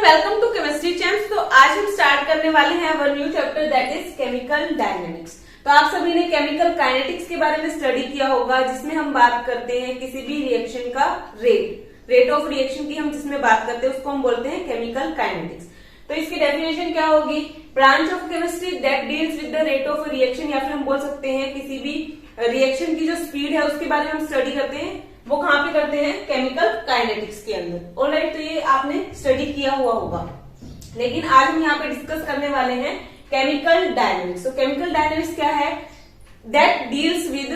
Welcome to chemistry champs. तो आज हम स्टार्ट करने वाले हैं our new chapter that is chemical dynamics. तो आप सभी ने केमिकल काइनेटिक्स के बारे में स्टडी किया होगा, जिसमें हम बात करते हैं किसी भी रिएक्शन का रेट ऑफ रिएक्शन की हम जिसमें बात करते हैं उसको हम बोलते हैं केमिकल काइनेटिक्स। तो इसकी डेफिनेशन क्या होगी? Branch of chemistry that deals with the rate of reaction, या फिर हम बोल सकते हैं किसी भी रिएक्शन की जो स्पीड है उसके बारे में हम स्टडी करते हैं। वो कहाँ पे करते हैं? केमिकल काइनेटिक्स के अंदर। ऑलराइट, तो ये आपने स्टडी किया हुआ होगा, लेकिन आज हम यहाँ पे डिस्कस करने वाले हैं केमिकल डायनेमिक्स। तो केमिकल डायनेमिक्स क्या है? That deals with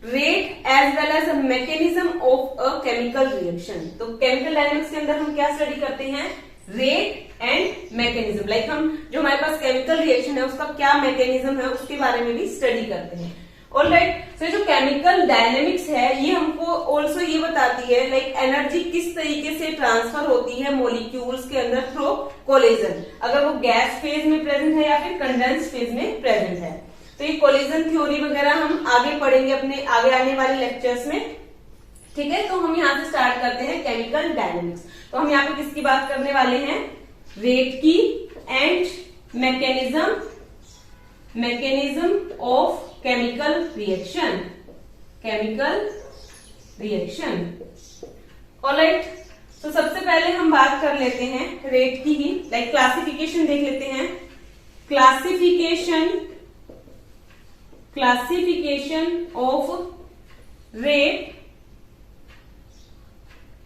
rate as well as mechanism of a chemical reaction. तो केमिकल डायनेमिक्स के अंदर हम क्या स्टडी करते हैं? Rate and mechanism. लाइक हम जो हमारे पास केमिकल रिएक्शन है उसका क्या मैकेनिज्म है उसके बारे में भी स्टडी करते हैं। ऑलराइट, तो जो केमिकल डायनेमिक्स है ये हमको ऑल्सो ये बताती है लाइक एनर्जी किस तरीके से ट्रांसफर होती है मॉलिक्यूल्स के अंदर थ्रू कोलिजन, अगर वो गैस फेज में प्रेजेंट है या फिर कंडेंस फेज में प्रेजेंट है। तो ये कोलिजन थ्योरी वगैरह हम आगे पढ़ेंगे अपने आगे आने वाले लेक्चर्स में। ठीक है, तो हम यहाँ से स्टार्ट करते हैं केमिकल डायनेमिक्स। तो हम यहाँ पे किसकी बात करने वाले हैं? रेट की and mechanism of chemical reaction. Alright, तो सबसे पहले हम बात कर लेते हैं रेट की ही। लाइक क्लासिफिकेशन देख लेते हैं। Classification of rate,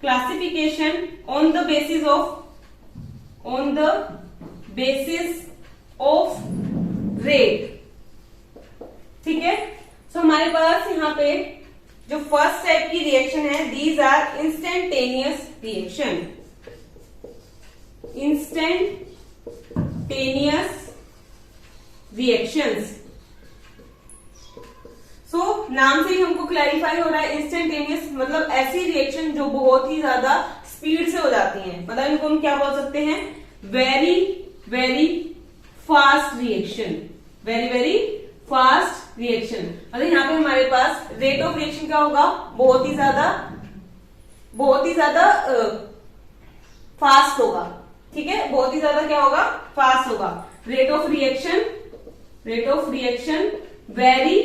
classification on the basis of rate. ठीक है, तो हमारे पास यहाँ पे जो फर्स्ट टाइप की रिएक्शन है, दीज आर इंस्टेंटेनियस रिएक्शंस। सो नाम से ही हमको क्लैरिफाई हो रहा है, इंस्टेंटेनियस मतलब ऐसी रिएक्शन जो बहुत ही ज्यादा स्पीड से हो जाती हैं। मतलब इनको हम क्या बोल सकते हैं? Very fast reaction. Very fast reaction मतलब यहाँ पे हमारे पास रेट ऑफ रिएक्शन क्या होगा? बहुत ही ज्यादा फास्ट होगा। ठीक है, बहुत ही ज्यादा क्या होगा? फास्ट होगा। Rate of reaction very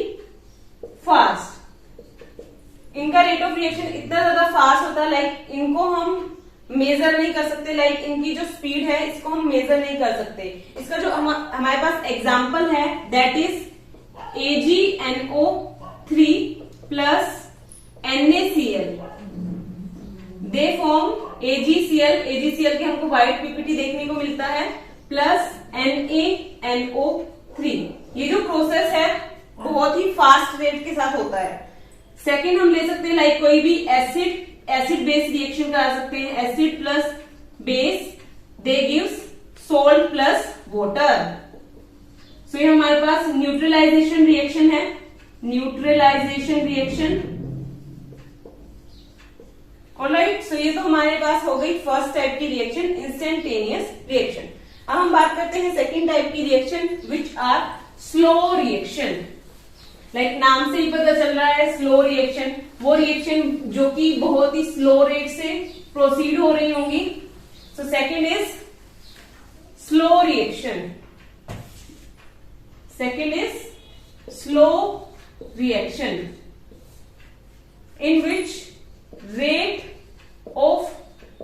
fast. इनका रेट ऑफ रिएक्शन इतना ज्यादा फास्ट होता है लाइक इनको हम मेजर नहीं कर सकते। लाइक इनकी जो स्पीड है इसको हम मेजर नहीं कर सकते। इसका जो हमारे पास एग्जाम्पल है that is AgNO3 plus NaCl। They form AgCl के हमको व्हाइट पीपीटी देखने को मिलता है, प्लस NaNO3। ये जो प्रोसेस है बहुत ही फास्ट रेट के साथ होता है। सेकेंड हम ले सकते हैं लाइक कोई भी एसिड बेस रिएक्शन करा सकते हैं। Acid plus base they gives salt plus water. So ये हमारे पास न्यूट्रलाइजेशन रिएक्शन है। ऑलराइट, सो ये तो हमारे पास हो गई फर्स्ट टाइप की रिएक्शन, इंस्टेंटेनियस रिएक्शन। अब हम बात करते हैं सेकेंड टाइप की reaction which are slow reaction. Like नाम से ही पता चल रहा है स्लो रिएक्शन, वो रिएक्शन जो कि बहुत ही स्लो रेट से प्रोसीड हो रही होंगी। So second is slow reaction. Second is slow reaction in which rate of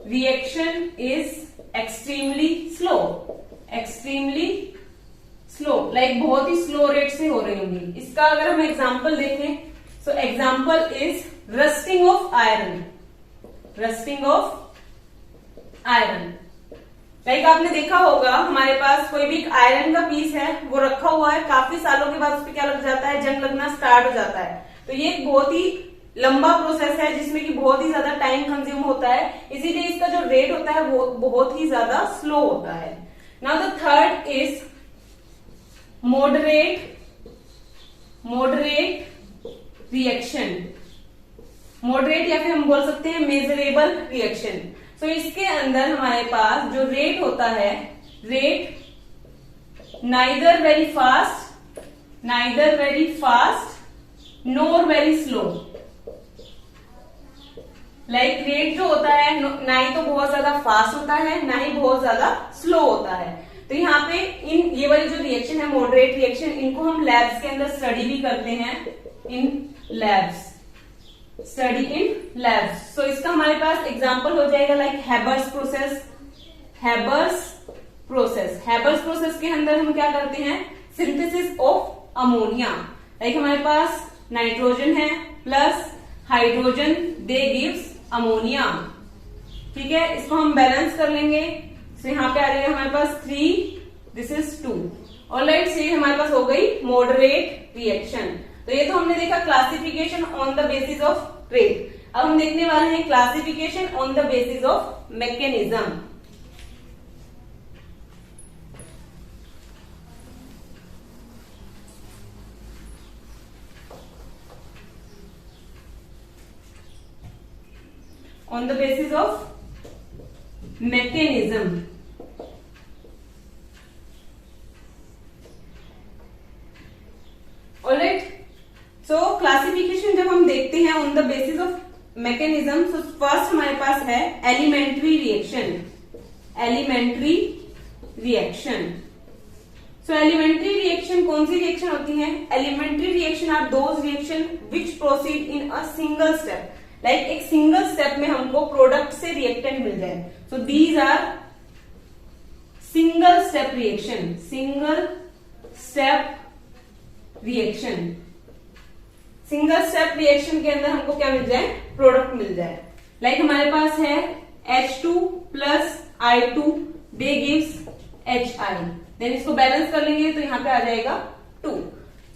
reaction is extremely slow like बहुत ही स्लो रेट से हो रही होंगी। इसका अगर हम एग्जांपल देखें, so example is rusting of iron. Like आपने देखा होगा हमारे पास कोई भी आयरन का पीस है वो रखा हुआ है, काफी सालों के बाद उस पर क्या लग जाता है? जंग लगना स्टार्ट हो जाता है। तो ये एक बहुत ही लंबा प्रोसेस है जिसमें कि बहुत ही ज्यादा टाइम कंज्यूम होता है, इसीलिए इसका जो रेट होता है वो बहुत ही ज्यादा स्लो होता है। Now the third is moderate reaction. Moderate या फिर हम बोल सकते हैं मेजरेबल रिएक्शन। तो इसके अंदर हमारे पास जो रेट होता है, रेट नाइदर वेरी फास्ट नोर वेरी स्लो। लाइक रेट जो होता है ना ही तो बहुत ज्यादा फास्ट होता है ना ही बहुत ज्यादा स्लो होता है। तो यहाँ पे इन ये वाली जो रिएक्शन है मॉडरेट रिएक्शन, इनको हम लैब्स के अंदर स्टडी भी करते हैं, इन लैब्स, स्टडी इन लैब्स। सो इसका हमारे पास एग्जांपल हो जाएगा like Haber's process. Haber's process के अंदर हम क्या करते हैं, सिंथेसिस ऑफ अमोनिया। लाइक हमारे पास नाइट्रोजन है प्लस हाइड्रोजन, दे गिव्स अमोनिया। ठीक है, इसको हम बैलेंस कर लेंगे। तो यहाँ पे आ जाएगा हमारे पास 3, दिस इज 2। ऑलराइट, ये हमारे पास हो गई मॉडरेट रिएक्शन। तो ये तो हमने देखा classification on the basis of rate. अब हम देखने वाले हैं classification on the basis of mechanism. On the basis of mechanism. Alright. So classification जब हम देखते हैं on the basis of mechanism, so first हमारे पास है elementary reaction. Elementary reaction. So elementary reaction कौन सी reaction होती है? Elementary reaction are those reaction which proceed in a single step. Like एक सिंगल स्टेप में हमको प्रोडक्ट से रिएक्टेंट मिल जाए। So these are single step reaction. Single step reaction, single step reaction के अंदर हमको क्या मिल जाए, प्रोडक्ट मिल जाए। लाइक हमारे पास है H2 प्लस I2, दे गिव्स HI। देन इसको बैलेंस कर लेंगे तो यहाँ पे आ जाएगा 2।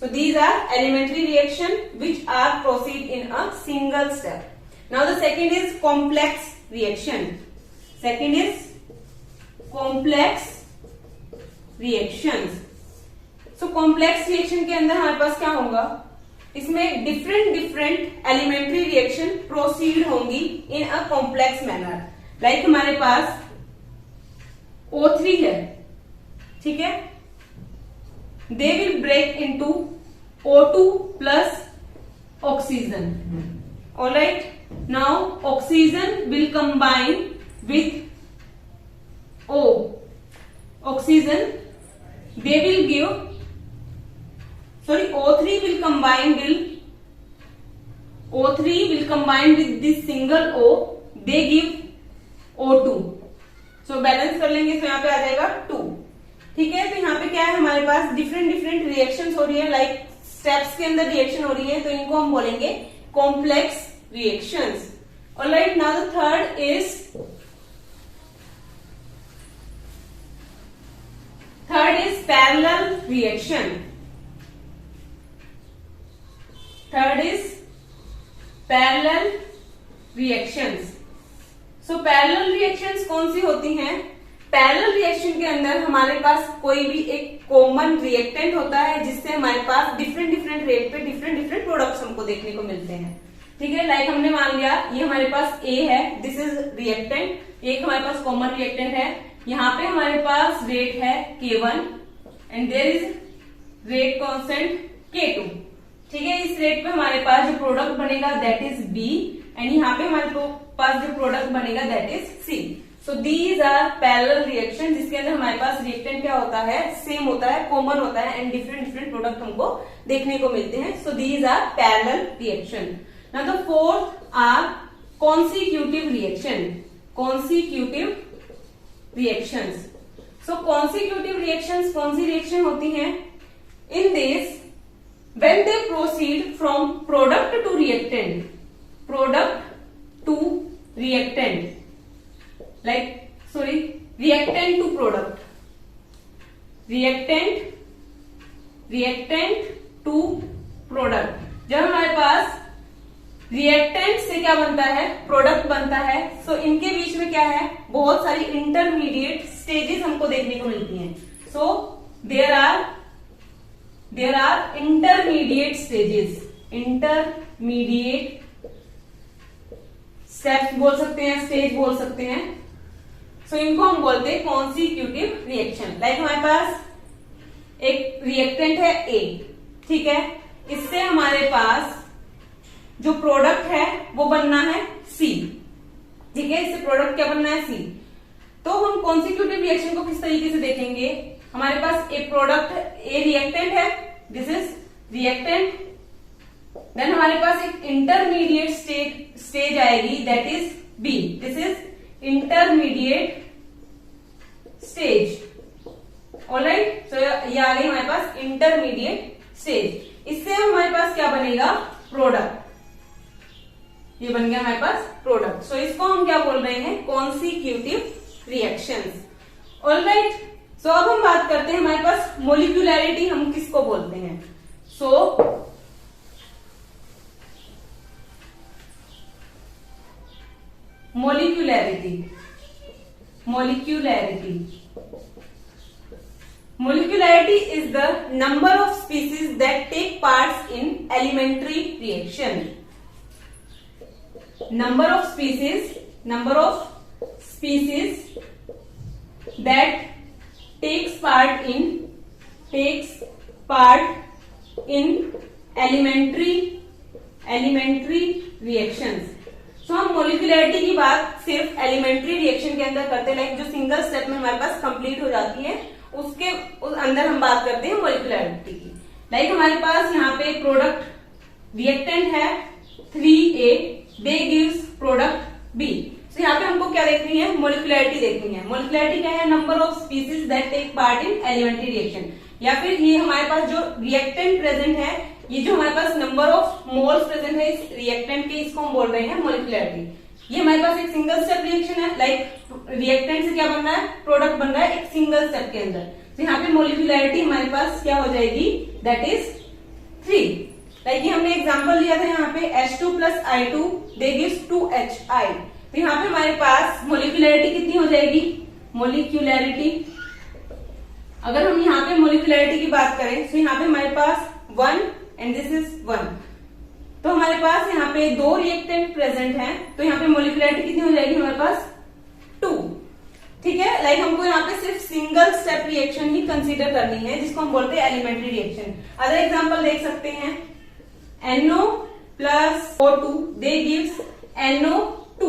So these are elementary reaction which are proceed in a single step. Now the second is complex reaction. Second is complex reactions. So complex reaction के अंदर हमारे पास क्या होगा, इसमें different elementary reaction proceed होंगी in a complex manner. Like हमारे पास O3 है, ठीक है, they will break into O2 plus oxygen. Alright, now oxygen will combine with O. Oxygen, they will give, O3 will combine with this single O, they give O2. So balance कर लेंगे तो यहाँ पे आ जाएगा 2। ठीक है, तो यहाँ पे क्या है, हमारे पास डिफरेंट रिएक्शंस हो रही है, लाइक स्टेप्स के अंदर रिएक्शन हो रही है, तो इनको हम बोलेंगे complex reactions. Alright, now the third is parallel reaction. Third is parallel reactions. So parallel reactions कौन सी होती हैं? पैरेलल रिएक्शन के अंदर हमारे पास कोई भी एक कॉमन रिएक्टेंट होता है जिससे हमारे पास डिफरेंट रेट पे डिफरेंट प्रोडक्ट्स हमको देखने को मिलते हैं। ठीक है, लाइक हमने मान लिया ये हमारे पास A है, दिस इज रिएक्टेंट, एक हमारे पास कॉमन रिएक्टेंट है। यहाँ पे हमारे पास रेट है K1 and there is rate constant K2। ठीक है, इस रेट पे हमारे पास जो प्रोडक्ट बनेगा दैट इज B एंड यहाँ पे हमारे पास जो प्रोडक्ट बनेगा that is C। So these are parallel reaction जिसके अंदर हमारे पास रिएक्टेंट क्या होता है, सेम होता है, कॉमन होता है एंड डिफरेंट प्रोडक्ट हमको देखने को मिलते हैं। So these are parallel reaction. Now the fourth are consecutive reaction. Consecutive reactions. So consecutive reactions कौन सी रिएक्शन होती हैं? In this when they proceed from product to reactant, product to reactant, reactant to product, reactant to product। जब हमारे पास reactant से क्या बनता है, प्रोडक्ट बनता है। सो इनके बीच में क्या है, बहुत सारी इंटरमीडिएट स्टेजेस हमको देखने को मिलती हैं। So there are intermediate stages, intermediate steps बोल सकते हैं, स्टेज बोल सकते हैं। सो इनको हम बोलते हैं कॉन्सिक्यूटिव रिएक्शन। लाइक हमारे पास एक रिएक्टेंट है A, ठीक है, इससे हमारे पास जो प्रोडक्ट है वो बनना है C। ठीक है, इससे प्रोडक्ट क्या बनना है, सी। तो हम कॉन्सिक्यूटिव रिएक्शन को किस तरीके से देखेंगे, हमारे पास एक प्रोडक्ट ए रिएक्टेंट है, दिस इज रिएक्टेंट, देन हमारे पास एक इंटरमीडिएट स्टेज आएगी that is B, this is intermediate stage, alright. So ये आ गई हमारे पास इंटरमीडिएट स्टेज। इससे हमारे पास क्या बनेगा, प्रोडक्ट, ये बन गया हमारे पास प्रोडक्ट। सो इसको हम क्या बोल रहे हैं, कॉन्सिक्यूटिव रिएक्शंस, ऑलराइट। सो अब हम बात करते हैं हमारे पास मोलिक्यूलैरिटी हम किसको बोलते हैं। सो मोलिक्यूलैरिटी is the number of species that take parts in elementary reaction. Number of species that takes part in elementary reactions. तो हम मोलिकुलरिटी की बात सिर्फ एलिमेंट्री रिएक्शन के अंदर करते हैं, लाइक जो सिंगल स्टेप में हमारे पास कंप्लीट हो जाती है उसके अंदर हम बात करते हैं मोलिकुलरिटी की। लाइक हमारे पास यहाँ पे प्रोडक्ट रिएक्टेंट है 3A, दे गिव्स प्रोडक्ट B। तो यहाँ पे हमको क्या देखनी है, मोलिकुलरिटी देखनी है। मोलिकुलरिटी क्या है, number of species that take part in elementary reaction, या फिर ये हमारे पास जो रिएक्टेंट प्रेजेंट है, ये जो हमारे पास नंबर ऑफ मोल्स प्रेजेंट है इस रिएक्टेंट के, इसको हम बोल रहे हैं मोलिकुलरिटी। ये हमारे पास एक सिंगल स्टेप रिएक्शन है, लाइक रिएक्टेंट से क्या बन रहा है, प्रोडक्ट बन रहा है एक सिंगल स्टेप के अंदर। तो यहाँ पे मोलिकुलरिटी हमारे पास क्या हो जाएगी, दैट इज 3। लाइक ये हमने एग्जांपल लिया था यहाँ पे H2 + I2 दे गिव्स 2HI। तो यहाँ पे हमारे पास मोलिकुलरिटी कितनी हो जाएगी, मोलिकुलरिटी, अगर हम यहाँ पे मोलिकुलरिटी की बात करें तो यहाँ पे हमारे पास 1 एंड दिस इज 1। तो हमारे पास यहाँ पे 2 रिएक्टेंट प्रेजेंट हैं, तो यहाँ पे मोलिकुलरिटी कितनी हो जाएगी हमारे पास 2। ठीक है, लाइक हमको यहाँ पे सिर्फ सिंगल स्टेप रिएक्शन ही कंसीडर करनी है जिसको हम बोलते हैं एलिमेंट्री रिएक्शन। अदर एग्जांपल देख सकते हैं, NO + O2 दे गिव्स NO2।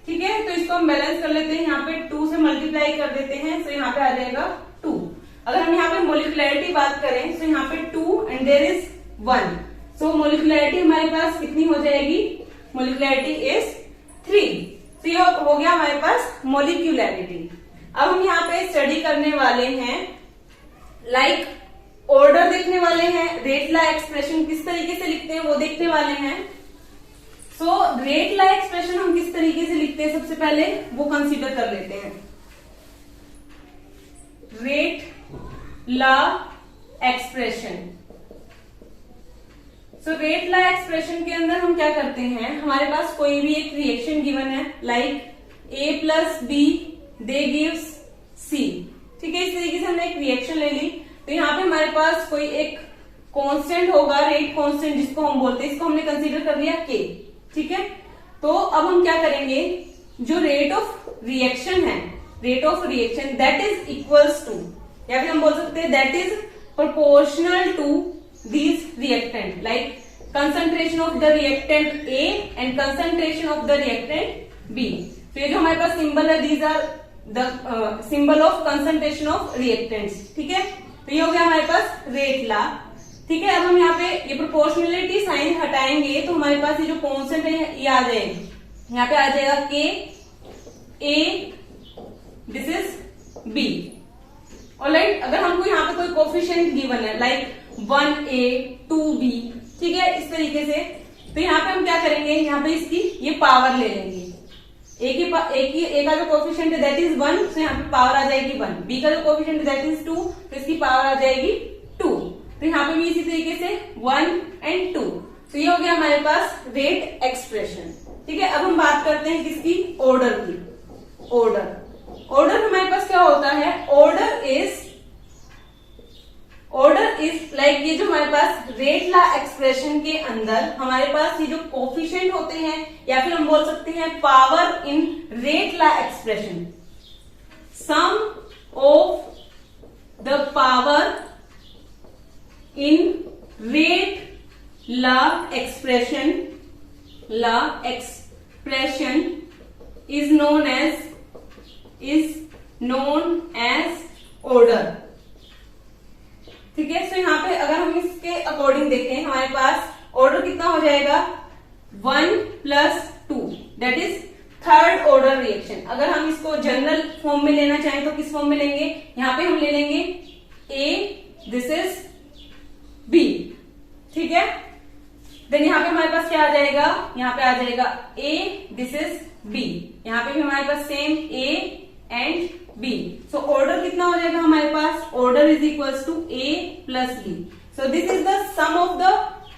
ठीक है, तो इसको हम बैलेंस कर लेते हैं, यहाँ पे 2 से मल्टीप्लाई कर देते हैं, तो यहाँ पे आ जाएगा 2। अगर हम यहाँ पे मोलिकुलरिटी बात करें तो यहाँ पे 2 and there is 1। So molecularity हमारे पास कितनी हो जाएगी, मोलिकुलरिटी इज 3। तो ये हो गया हमारे पास मोलिकुलरिटी। अब हम यहाँ पे स्टडी करने वाले हैं, लाइक ऑर्डर देखने वाले हैं, रेट लॉ एक्सप्रेशन किस तरीके से लिखते हैं वो देखने वाले हैं। सो रेट लॉ एक्सप्रेशन हम किस तरीके से लिखते हैं, सबसे पहले वो कंसीडर कर लेते हैं। Rate law expression, so rate law expression के अंदर हम क्या करते हैं, हमारे पास कोई भी एक रिएक्शन गिवन है, like A + B they gives C। ठीक है, इस तरीके से हमने एक रिएक्शन ले ली, तो यहाँ पे हमारे पास कोई एक कांस्टेंट होगा, रेट कांस्टेंट जिसको हम बोलते हैं, इसको हमने कंसीडर कर लिया K। ठीक है, तो अब हम क्या करेंगे, जो रेट ऑफ रिएक्शन है, rate of reaction that is equals to, या फिर हम बोल सकते हैं that is proportional to these reactant, like concentration of the reactant A and concentration of the reactant B। तो ये जो हमारे पास सिंबल है, these are the symbol of concentration of reactants। ठीक है, तो ये हो गया हमारे पास रेट लॉ। ठीक है, अब हम यहाँ पे ये प्रोपोर्शनलिटी साइन हटाएंगे तो हमारे पास ये जो कॉन्स्टेंट है ये आ जाएगी, यहाँ पे आ जाएगा K A, this is B। Alright, अगर हमको यहाँ पे कोई कोफिशिएंट गिवन है, लाइक 1A 2B, ठीक है, इस तरीके से, तो यहाँ पे हम क्या करेंगे, यहाँ पे इसकी ये पावर ले लेंगे। A का जो कोफिशिएंट है दैट इज 1, तो यहाँ पे पावर आ जाएगी 1। B का जो कोफिशिएंट है दैट इज 2, तो इसकी पावर आ जाएगी 2। तो यहाँ पे भी इसी तरीके से 1 एंड 2। तो ये हो गया हमारे पास रेट एक्सप्रेशन। ठीक है, अब हम बात करते हैं किसकी, ऑर्डर की। ऑर्डर हमारे पास क्या होता है, ऑर्डर इज लाइक ये जो हमारे पास रेट लॉ एक्सप्रेशन के अंदर हमारे पास ये जो कोफिशिएंट होते हैं, या फिर हम बोल सकते हैं power in rate law expression, sum of the power in rate law expression is known as order. ठीक है, सो यहाँ पे अगर हम इसके अकॉर्डिंग देखें हमारे पास ऑर्डर कितना हो जाएगा 1 + 2 that is third order reaction. अगर हम इसको जनरल फॉर्म में लेना चाहें तो किस फॉर्म में लेंगे, यहाँ पे हम ले लेंगे A, दिस इज B। ठीक है, देन यहाँ पे हमारे पास क्या आ जाएगा, यहाँ पे आ जाएगा A, दिस इज B। यहाँ पे भी हमारे पास same A and B। So order कितना हो जाएगा हमारे पास, order is equal to A + B। So this is the sum of the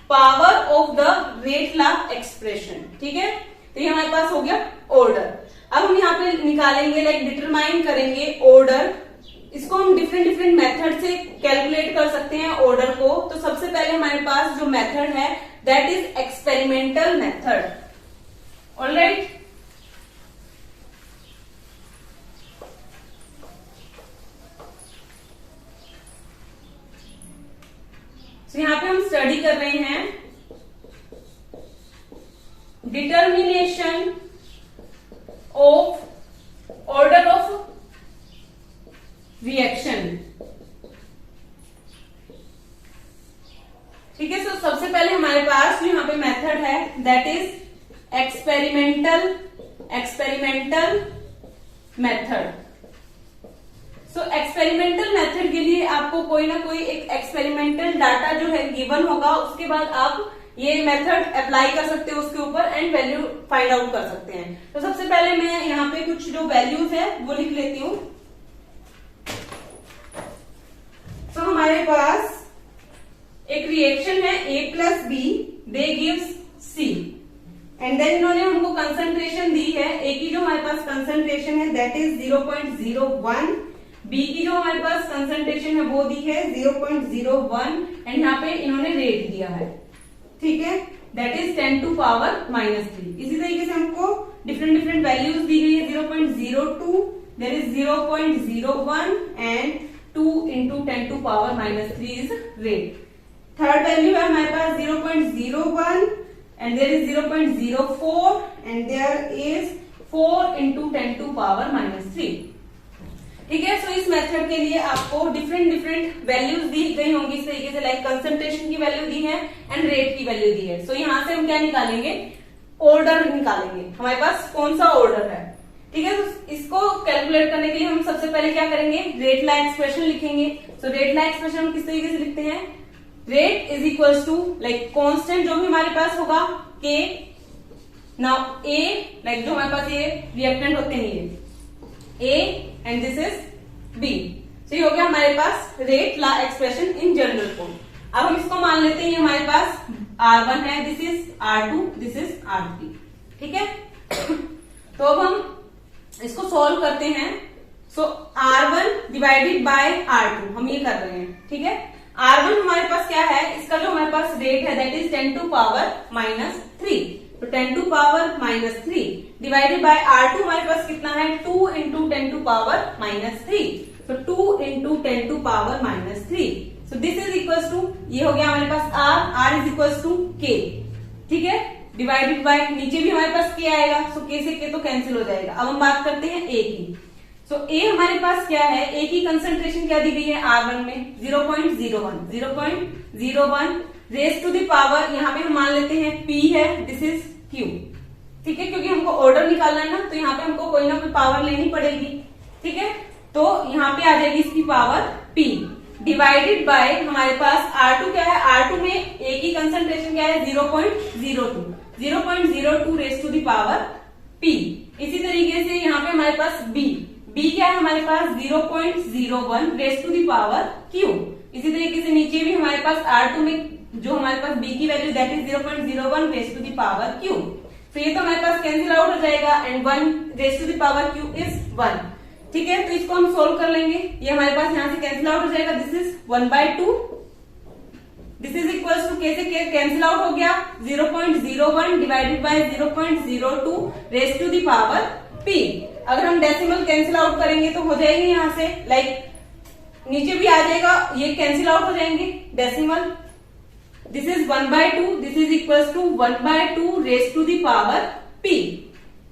power of the rate law expression. ठीक है, तो ये हमारे पास हो गया ऑर्डर। अब हम यहाँ पे निकालेंगे लाइक डिटरमाइन करेंगे ऑर्डर। इसको हम डिफरेंट मेथड से कैलकुलेट कर सकते हैं ऑर्डर को। तो सबसे पहले हमारे पास जो मेथड है that is experimental method. Alright, तो यहाँ पे हम स्टडी कर रहे हैं determination of order of reaction. ठीक है, सो सबसे पहले हमारे पास जो यहाँ पे मेथड है that is experimental method. So experimental method के लिए आपको कोई ना कोई एक एक्सपेरिमेंटल डाटा जो है गिवन होगा, उसके बाद आप ये मेथड अप्लाई कर सकते हो उसके ऊपर एंड वैल्यू फाइंड आउट कर सकते हैं। तो सबसे पहले मैं यहाँ पे कुछ जो वैल्यूज है वो लिख लेती हूँ। तो हमारे पास एक रिएक्शन है A + B, they gives C and then इन्होंने हमको कंसंट्रेशन दी है। A की जो हमारे पास कंसंट्रेशन है दैट इज 0.01, B की जो हमारे पास कंसंट्रेशन है वो दी है 0.01 एंड यहाँ पे इन्होंने रेट दिया है। ठीक है, दैट इज 10⁻³ इसी तरीके से हमको डिफरेंट वैल्यूज दी गई है 0.02, there is 0.01 and 2 × 10⁻³ is rate. Third value है हमारे पास 0.01 and there is 0.04 and there is 4 × 10⁻³ ठीक है, सो इस मेथड के लिए आपको डिफरेंट वैल्यूज दी गई होंगी इस तरीके से, लाइक कंसंट्रेशन की वैल्यू दी है एंड रेट की वैल्यू दी है। सो यहाँ से हम क्या निकालेंगे, ऑर्डर निकालेंगे, हमारे पास कौन सा ऑर्डर है। ठीक है, तो इसको कैलकुलेट करने के लिए हम सबसे पहले क्या करेंगे, रेट लॉ एक्सप्रेशन लिखेंगे। सो रेट लॉ एक्सप्रेशन हम किस तरीके से लिखते हैं, rate is equal to like constant जो भी हमारे पास होगा K, नाउ A लाइक जो हमारे पास ये रिएक्टेंट होते हैं ये A and this is B। तो ये हो गया हमारे पास rate law expression in general form. अब हम इसको मान लेते हैं हमारे पास R1 है, this is R2, this is R3। ठीक है, तो अब हम इसको सॉल्व करते हैं। सो R1 डिवाइडेड बाय R2 हम ये कर रहे हैं। ठीक है, R1 हमारे पास क्या है, इसका जो हमारे पास रेट है दैट इज 10⁻³ तो 10⁻³ डिवाइडेड बाय R2 हमारे पास कितना है 2 × 10⁻³ तो 2 × 10⁻³। So this is equal to, ये हो गया हमारे पास R is equal to K। ठीक है, डिवाइडेड बाय नीचे भी हमारे पास K आएगा, सो K से K तो कैंसिल हो जाएगा। अब हम बात करते हैं A की। सो A हमारे पास क्या है, A की कंसंट्रेशन क्या दी गई है R1 में 0.01 रेज टू द पावर, यहाँ पे हम मान लेते हैं P है, दिस इज Q। ठीक है, क्योंकि हमको ऑर्डर निकालना है ना, तो यहाँ पे हमको कोई ना कोई पावर लेनी पड़ेगी। ठीक है, तो यहाँ पे आ जाएगी इसकी पावर P डिवाइडेड बाय हमारे पास R2 क्या है, R2 में A की कंसंट्रेशन क्या है 0.02 raise to the power P। इसी तरीके से यहाँ पे हमारे पास B क्या है हमारे पास 0.01 raise to the power Q। इसी तरीके से नीचे भी हमारे पास R2 में जो हमारे पास B की value that is 0.01 raise to the power Q। तो ये तो हमारे पास कैंसिल आउट हो जाएगा and 1 raise to the power Q is 1। ठीक है, तो इसको हम सोल्व कर लेंगे, ये हमारे पास यहाँ से कैंसिल आउट हो जाएगा, this is 1/2, this is equal to K से K कैंसिल आउट हो गया 0.01 divided by 0.02 raise to the power P। अगर हम डेसिमल कैंसिल आउट करेंगे तो हो जाएंगे यहाँ से लाइक नीचे भी आ जाएगा, ये कैंसिल आउट हो जाएंगे decimal, this is 1/2, this is equal to 1/2 raise to the power P।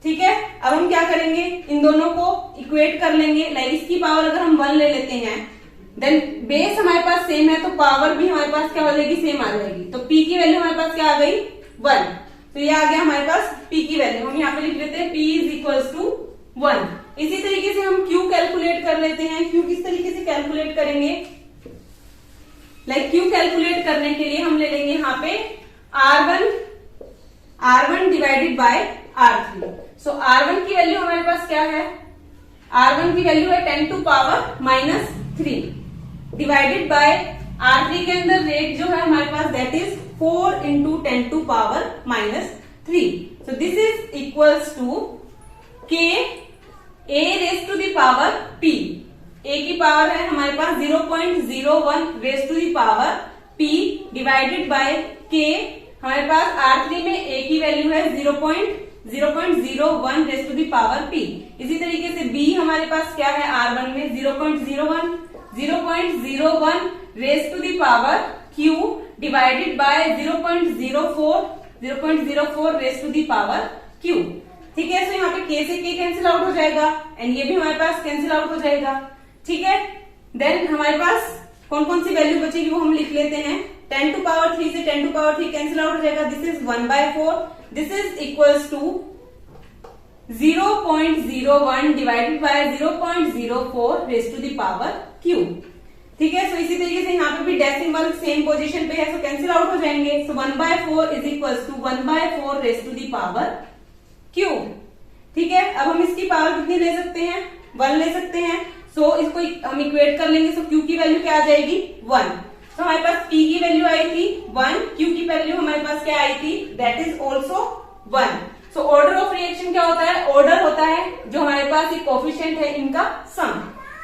ठीक है, अब हम क्या करेंगे, इन दोनों को इक्वेट कर लेंगे। लाइक इसकी पावर अगर हम 1 ले लेते हैं, देन बेस हमारे पास सेम है तो पावर भी हमारे पास क्या हो जाएगी, सेम आ जाएगी। तो p की वैल्यू हमारे पास क्या आ गई, 1। तो ये आ गया हमारे पास p की वैल्यू। हम यहाँ पे लिख लेते हैं p इज इक्वल्स टू 1। इसी तरीके से हम q कैलकुलेट कर लेते हैं। q किस तरीके से कैलकुलेट करेंगे, लाइक q कैलकुलेट करने के लिए हम ले लेंगे यहाँ पे R1 divided by R3। So R1 की वैल्यू हमारे पास क्या है, R1 की वैल्यू है 10 to power minus 3 divided by R3 के अंदर रेट जो है हमारे पास that is 4 into 10 to power minus 3। So this is equals to k a raise to the power p। a की पावर है हमारे पास 0.01 raise to the power p divided by k। हमारे पास R3 में a की वैल्यू है 0.01 raise to the power p। इसी तरीके से b हमारे पास क्या है, R1 में 0.01 raise to the power q divided by 0.04 raise to the power q। ठीक है, तो यहाँ पे k से k कैंसिल आउट हो जाएगा एंड ये भी हमारे पास कैंसिल आउट हो जाएगा। ठीक है, देन हमारे पास कौन कौन सी वैल्यू बचेगी वो हम लिख लेते हैं। 10 टू पावर 3 से 10 टू पावर 3 कैंसिल आउट हो जाएगा, this is 1/4। This is equals to 0.01 divided by 0.04 raise to the power q। ठीक है, सो इसी तरीके से यहाँ पे भी डेसिमल सेम पोजीशन पे है, सो कैंसिल आउट हो जाएंगे। So 1/4 is equals to 1/4 raise to the power q। ठीक है, अब हम इसकी पावर कितनी ले सकते हैं, 1 ले सकते हैं। सो इसको हम इक्वेट कर लेंगे। सो q की वैल्यू क्या आ जाएगी, 1। तो हमारे पास p की वैल्यू आई थी 1, q की वैल्यू हमारे पास क्या आई थी, that is also 1। So order of reaction क्या होता है, ऑर्डर होता है जो हमारे पास एक कोफिशिएंट है इनका सम।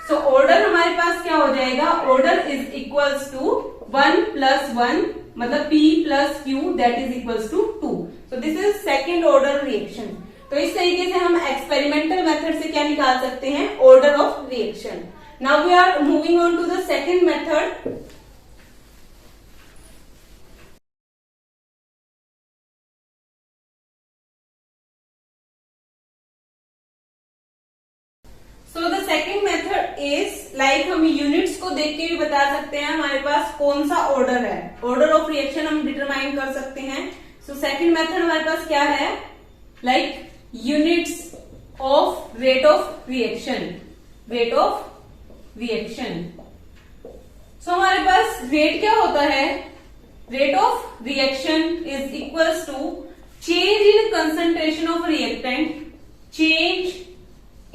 सो ऑर्डर हमारे पास क्या हो जाएगा, order is equals to 1 plus 1 मतलब p plus q that is equals to 2। So this is second order reaction. तो इस तरीके से हम एक्सपेरिमेंटल मेथड से क्या निकाल सकते हैं, order of reaction. Now we are moving on to the second method. So the second method is like हम यूनिट्स को देख के भी बता सकते हैं हमारे पास कौन सा ऑर्डर है, ऑर्डर ऑफ रिएक्शन हम डिटरमाइन कर सकते हैं। सो सेकेंड मेथड हमारे पास क्या है, like units of rate of reaction, rate of reaction. So हमारे पास रेट क्या होता है, rate of reaction is equals to change in concentration of reactant, change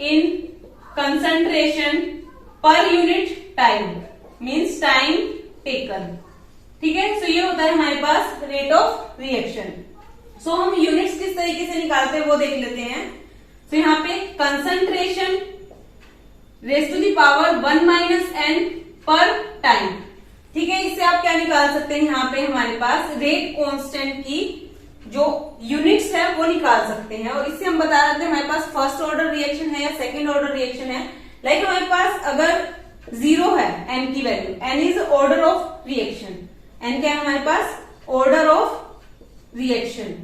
in concentration per unit time means time taken. ठीक है, so ये होता है हमारे पास रेट ऑफ रिएक्शन। सो हम यूनिट्स किस तरीके से निकालते हैं वो देख लेते हैं। तो यहाँ पे concentration raise to the power 1 minus n per time. ठीक है, इससे आप क्या निकाल सकते हैं, यहाँ पे हमारे पास रेट कांस्टेंट की जो यूनिट्स है वो निकाल सकते हैं। और इससे हम बता सकते हैं हमारे पास फर्स्ट ऑर्डर रिएक्शन है या सेकेंड ऑर्डर रिएक्शन है। लाइक हमारे पास अगर 0 है n की value, n is order of reaction, n क्या है हमारे पास, ऑर्डर ऑफ रिएक्शन।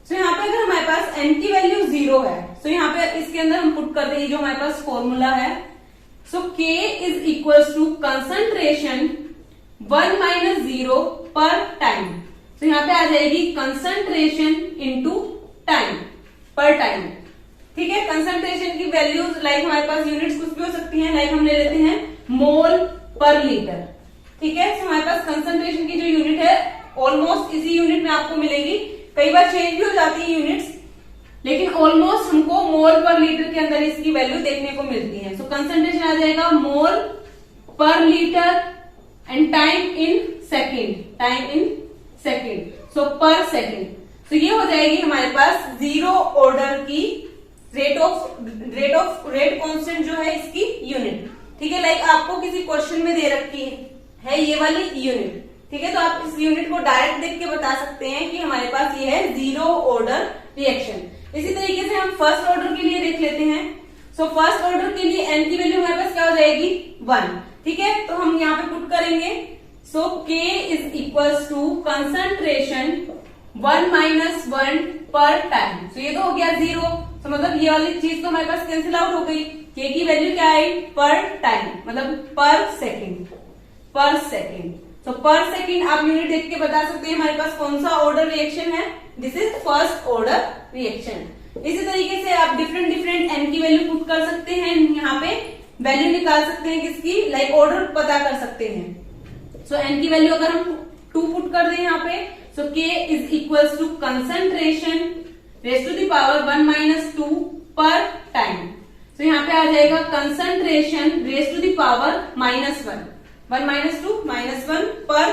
सो यहाँ पे अगर हमारे पास n की वैल्यू 0 है, सो यहाँ पे इसके अंदर हम पुट करते हैं जो हमारे पास फॉर्मूला है। So k is equals to concentration 1 minus 0 per time. तो यहाँ पे आ जाएगी concentration into time, per time. ठीक है, कंसंट्रेशन की वैल्यूज लाइक हमारे पास यूनिट्स कुछ भी हो सकती हैं, लाइक हम ले लेते हैं मोल पर लीटर। ठीक है, तो हमारे पास कंसंट्रेशन की जो यूनिट है ऑलमोस्ट इसी यूनिट में आपको मिलेगी। कई बार चेंज भी हो जाती है यूनिट्स, लेकिन ऑलमोस्ट हमको मोल पर लीटर के अंदर इसकी वैल्यू देखने को मिलती है। सो कंसंट्रेशन आ जाएगा mole per litre and time in second, time in second, so per second. तो ये हो जाएगी हमारे पास 0 ऑर्डर की रेट कांस्टेंट जो है इसकी यूनिट। ठीक है, लाइक आपको किसी क्वेश्चन में दे रखी है ये वाली यूनिट। ठीक है, तो आप इस यूनिट को डायरेक्ट देख के बता सकते हैं कि हमारे पास ये है 0 ऑर्डर रिएक्शन। इसी तरीके से हम फर्स्ट ऑर्डर के लिए देख लेते हैं। सो फर्स्ट ऑर्डर के लिए n की वैल्यू हमारे पास क्या हो जाएगी, 1। ठीक है, तो हम यहाँ पे पुट करेंगे। So k is equals to concentration 1 minus 1 per time. सो ये तो हो गया 0। तो मतलब ये वाली चीज तो हमारे पास कैंसिल आउट हो गई। के की वैल्यू क्या आई, पर टाइम, मतलब पर सेकेंड, पर सेकेंड। तो पर सेकेंड आप यूनिट देख के बता सकते हैं हमारे पास कौन सा ऑर्डर रिएक्शन है, this is first order reaction. इसी तरीके से आप डिफरेंट डिफरेंट एन की वैल्यू पुट कर सकते हैं, यहाँ पे वैल्यू निकाल सकते हैं किसकी, लाइक ऑर्डर पता कर सकते हैं। सो एन की वैल्यू अगर हम 2 पुट कर दें यहाँ पे, so K is equals to concentration raise to the power 1 minus 2 per time. तो यहाँ पे आ जाएगा concentration raise to the power -1, 1 minus 2 -1 per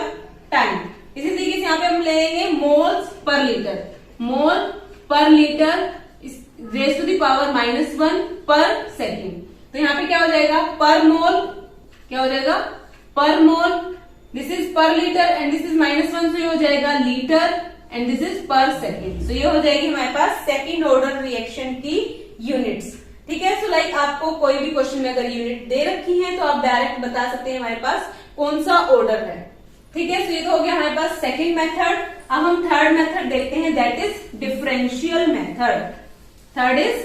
time. इसी तरीके से यहाँ पे हम लेंगे moles per liter, mole per liter raise to the power -1 per second. तो यहाँ पे क्या हो जाएगा, पर मोल, क्या हो जाएगा, पर मोल, दिस इज पर लीटर एंड दिस इज -1, तो ये हो जाएगा लीटर एंड दिस इज पर सेकेंड। तो ये हो जाएगी हमारे पास सेकेंड ऑर्डर रिएक्शन की यूनिट्स। ठीक है, सो लाइक आपको कोई भी क्वेश्चन में अगर यूनिट दे रखी है तो आप डायरेक्ट बता सकते हैं हमारे पास कौन सा ऑर्डर है। ठीक है, सो ये तो हो गया हमारे पास सेकेंड मेथड। अब हम थर्ड मेथड देखते हैं, that is differential method. Third is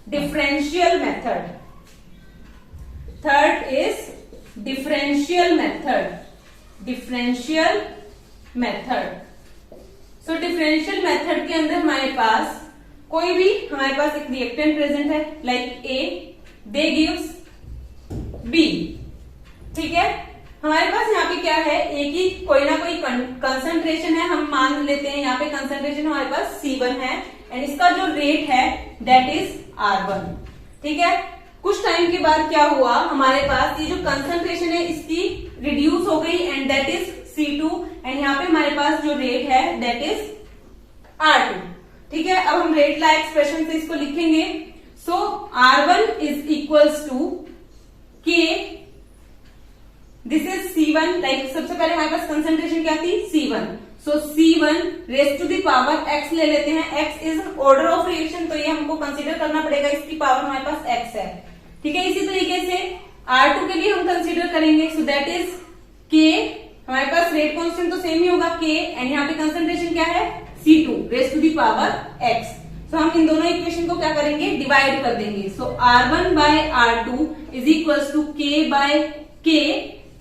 differential method, third is differential method, differential method. So differential method के अंदर हमारे पास कोई भी हमारे पास एक रिएक्टेंट प्रेजेंट है, like A, they gives B. ठीक है, हमारे पास यहाँ पे क्या है, ए की कोई ना कोई कंसंट्रेशन है, हम मान लेते हैं यहाँ पे कंसंट्रेशन हमारे पास C1 है एंड इसका जो रेट है दैट इज R1। ठीक है, कुछ टाइम के बाद क्या हुआ, हमारे पास ये जो कंसंट्रेशन है इसकी रिड्यूस हो गई and that is C2 and यहाँ पे हमारे पास जो रेट है दैट इज R2। ठीक है, अब हम रेट ला एक्सप्रेशन से इसको लिखेंगे। So R1 is equals to K, this is C1, like सबसे पहले हमारे पास कंसंट्रेशन क्या थी, C1। So C1 raise to the power X ले लेते हैं, X is order of reaction, तो ये हमको कंसीडर करना पड़ेगा, इसकी पावर हमारे पास X है। ठीक है, इसी तरीके से R2 के लिए हम कंसीडर करेंगे, सो दैट इज K, हमारे पास रेट कांस्टेंट तो सेम ही होगा K एंड यहाँ पे कंसंट्रेशन क्या है, C2 raise to the power X। तो हम इन दोनों इक्वेशन को क्या करेंगे, डिवाइड कर देंगे। So R1 by R2 is equals to K by K,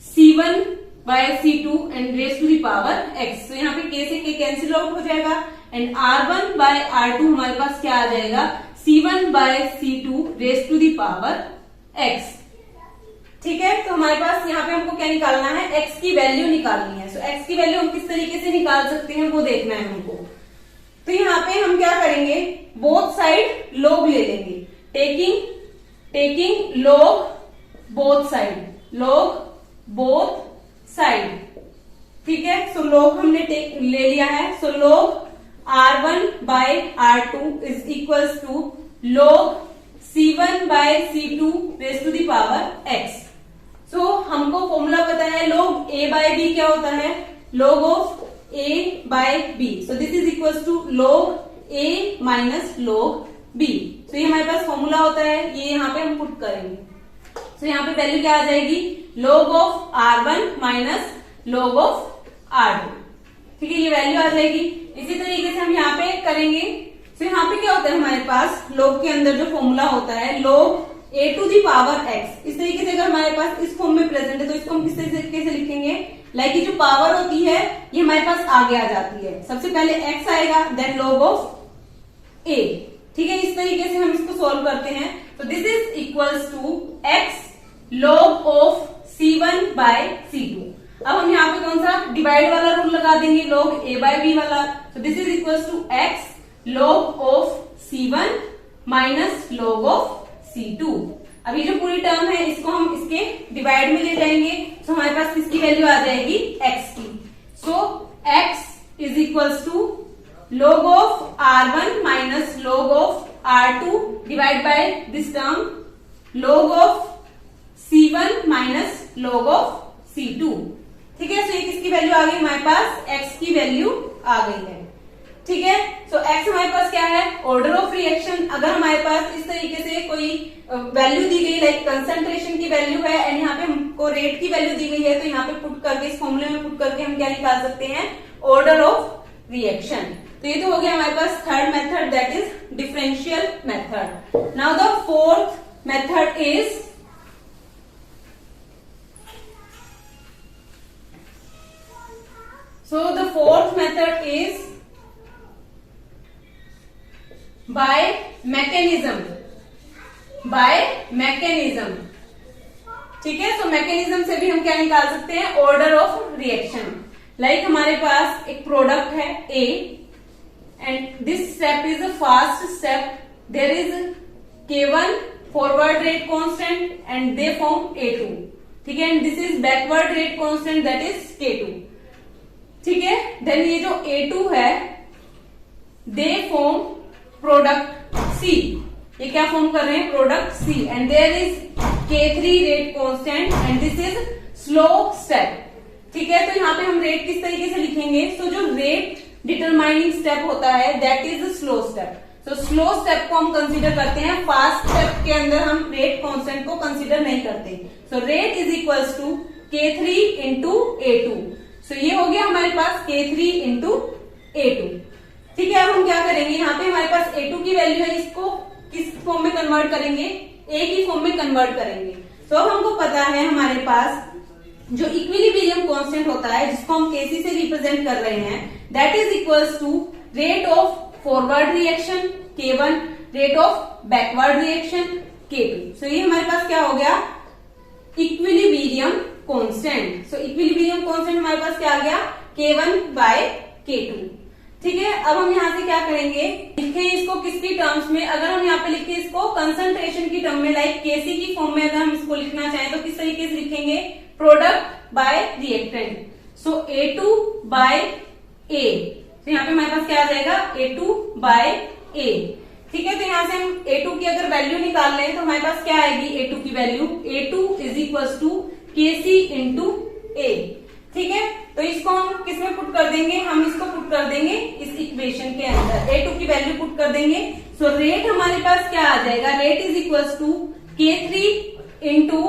C1 by C2 and raise to the power X। तो यहाँ पे K से K कैंसिल आउट हो जाएगा एंड R1 बाय R2 हमारे पास क्या आ जाएगा, C1 by C2 raise to the power X। ठीक है, तो हमारे पास यहाँ पे हमको क्या निकालना है, X की वैल्यू निकालनी है। सो X की वैल्यू हम किस तरीके से निकाल सकते हैं वो देखना है हमको। तो यहाँ पे हम क्या करेंगे, बोथ साइड लॉग ले लेंगे, taking log both side, log both side. ठीक है, सो लॉग हमने ले लिया है। So log R1 by R2 is equals to log C1 by C2 raise to the power X। So हमको फॉर्मूला पता है, लॉग A बाय B क्या होता है, log of A by B। So this is equals to log A minus log B। So ये हमारे पास formula होता है, ये यहाँ पे हम पुट करेंगे। सो यहाँ पे वैल्यू क्या आ जाएगी, log of R1 minus log of R2। ठीक है, ये वैल्यू आ जाएगी। इसी तरीके से हम यहाँ पे करेंगे। तो यहाँ पे क्या होता है हमारे पास, लॉग के अंदर जो फॉर्मूला होता है log A to the power X। इस तरीके से अगर हमारे पास इस फॉर्म में प्रेजेंट है तो इसको हम किस तरीके से लिखेंगे, लाइक ये जो पावर होती है ये हमारे पास आगे आ जाती है, सबसे पहले X आएगा देन लॉग ऑफ A। ठीक है, इस तरीके से हम इसको सोल्व करते हैं। तो this is equals to X log of C1 by C2। अब हम यहाँ पे कौन सा डिवाइड वाला रूल लगा देंगे, लॉग A बाय B वाला। तो this is equals to X log of C1 minus log of C2। अब ये जो पूरी टर्म है इसको हम इसके डिवाइड में ले जाएंगे, तो हमारे पास किसकी वैल्यू आ जाएगी, X की। So X is equals to log of R1 minus log of R2 divide by this term log of C1 minus log of C2। ठीक है, सो ये किसकी वैल्यू आ गई हमारे पास, X की वैल्यू आ गई है। ठीक है, सो X हमारे पास क्या है, ऑर्डर ऑफ रिएक्शन। अगर हमारे पास इस तरीके से कोई वैल्यू दी गई, लाइक कंसंट्रेशन की वैल्यू है एंड यहाँ पे हमको रेट की वैल्यू दी गई है, तो यहाँ पे पुट करके इस फॉर्मूले में पुट करके हम क्या निकाल सकते हैं, ऑर्डर ऑफ रिएक्शन। तो ये तो हो गया हमारे पास third method, that is differential method. Now the fourth method is So the fourth method is by mechanism. ठीक है, so mechanism से भी हम क्या निकाल सकते हैं, order of reaction. Like हमारे पास एक प्रोडक्ट है A and this step is a fast step. There is K1 forward rate constant and they form A2. ठीक है, and this is backward rate constant, that is K2. ठीक है, then ये जो A2 है दे फॉर्म प्रोडक्ट C, ये क्या form कर रहे हैं, product C, and there is K3 rate constant and this is slow step. ठीक है, तो यहाँ पे हम रेट किस तरीके से लिखेंगे, सो जो रेट डिटरमाइनिंग स्टेप होता है that is slow step. So slow step को हम कंसीडर करते हैं, फास्ट स्टेप के अंदर हम रेट कांस्टेंट को कंसीडर नहीं करते। So rate is equals to K3 into A2। So ये हो गया हमारे पास K3 इंटू A2। ठीक है, अब हम क्या करेंगे, यहाँ पे हमारे पास A2 की वैल्यू है, इसको किस फॉर्म में कन्वर्ट करेंगे, A की फॉर्म में कन्वर्ट करेंगे। तो अब हमको पता है हमारे पास जो इक्विलिब्रियम कांस्टेंट होता है जिसको हम Kc से रिप्रेजेंट कर रहे हैं, that is equals to rate of forward reaction K1, rate of backward reaction K2। So ये हमारे पास क्या हो गया, equilibrium constant. So equilibrium constant हमारे पास क्या आ गया, K1 बाय K2। ठीक है, अब हम यहाँ से क्या करेंगे, लिखें इसको किसकी टर्म्स में, अगर हम यहाँ पे लिखें इसको कंसंट्रेशन की टर्म में, लाइक Kc की फॉर्म में अगर हम इसको लिखना चाहें तो किस तरीके से लिखेंगे, product by reactant. So A2 by A, तो यहाँ पे हमारे पास क्या आ जाएगा, A2 बाय A। ठीक है, तो यहाँ से हम A2 की अगर वैल्यू निकाल लें तो हमारे पास क्या आएगी, A2 की value, A2 is equals to Kc into A। ठीक है, तो इसको हम किसमें पुट कर देंगे, हम इसको पुट कर देंगे इस इक्वेशन के अंदर, A2 की वैल्यू पुट कर देंगे। सो रेट हमारे पास क्या आ जाएगा, rate is equals to K3 into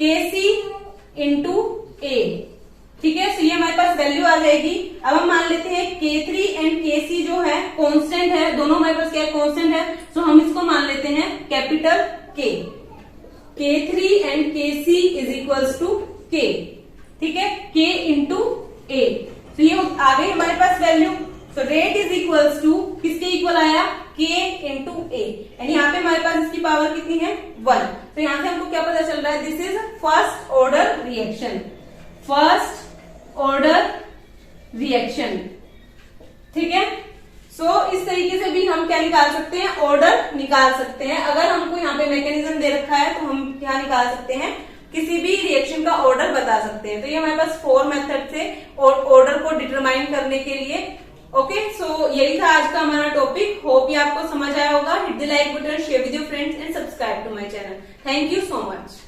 Kc into A। ठीक है, सो ये हमारे पास वैल्यू आ जाएगी। अब हम मान लेते हैं K3 एंड Kc जो है कांस्टेंट है, दोनों हमारे पास क्या कांस्टेंट है, सो हम इसको मान लेते हैं capital K। K3 and Kc is equals to K। ठीक है, K इंटू A। तो ये आ गई हमारे पास value. So rate is equals to किसके इक्वल आया, K इंटू A, एंड यहाँ पे हमारे पास इसकी पावर कितनी है, 1। तो यहाँ से हमको क्या पता चल रहा है, this is first order reaction, first order reaction. ठीक है, सो इस तरीके से भी हम क्या निकाल सकते हैं, ऑर्डर निकाल सकते हैं। अगर हमको यहाँ पे मैकेनिज्म दे रखा है तो हम क्या निकाल सकते हैं, किसी भी रिएक्शन का ऑर्डर बता सकते हैं। तो ये हमारे पास 4 मेथड से ऑर्डर को डिटरमाइन करने के लिए। ओके, सो यही था आज का हमारा टॉपिक। होप ये आपको समझ आया होगा। Hit the like button, share with your friends and subscribe to my channel. Thank you so much.